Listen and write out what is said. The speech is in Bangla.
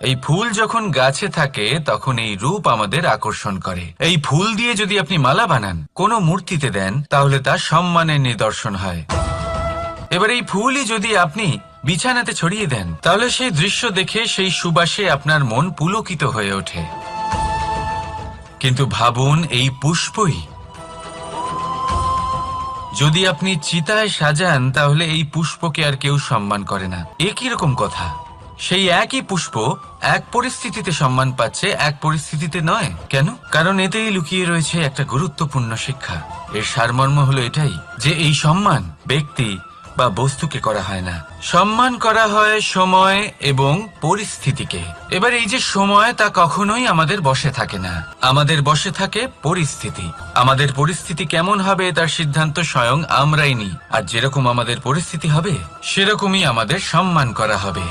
এই ফুল যখন গাছে থাকে তখন এই রূপ আমাদের আকর্ষণ করে। এই ফুল দিয়ে যদি আপনি মালা বানান, কোনো মূর্তিতে দেন, তাহলে তা সম্মানের নিদর্শন হয়। এবার এই ফুলই যদি আপনি বিছানাতে ছড়িয়ে দেন, তাহলে সেই দৃশ্য দেখে সেই সুবাসে আপনার মন পুলকিত হয়ে ওঠে। কিন্তু ভাবুন, এই পুষ্পই যদি আপনি চিতায় সাজান, তাহলে এই পুষ্পকে আর কেউ সম্মান করে না। এ কিরকম কথা? সেই একই পুষ্প এক পরিস্থিতিতে সম্মান পাচ্ছে, এক পরিস্থিতিতে নয়। কেন? কারণ এতেই লুকিয়ে রয়েছে একটা গুরুত্বপূর্ণ শিক্ষা। এর সারমর্ম হলো এটাই যে এই সম্মান ব্যক্তি বা বস্তুকে করা হয় না, সম্মান করা হয় সময় এবং পরিস্থিতিকে। এবার এই যে সময়, তা কখনোই আমাদের বশে থাকে না, আমাদের বশে থাকে পরিস্থিতি। আমাদের পরিস্থিতি কেমন হবে তার সিদ্ধান্ত স্বয়ং আমরাই নিই, আর যেরকম আমাদের পরিস্থিতি হবে সেরকমই আমাদের সম্মান করা হবে।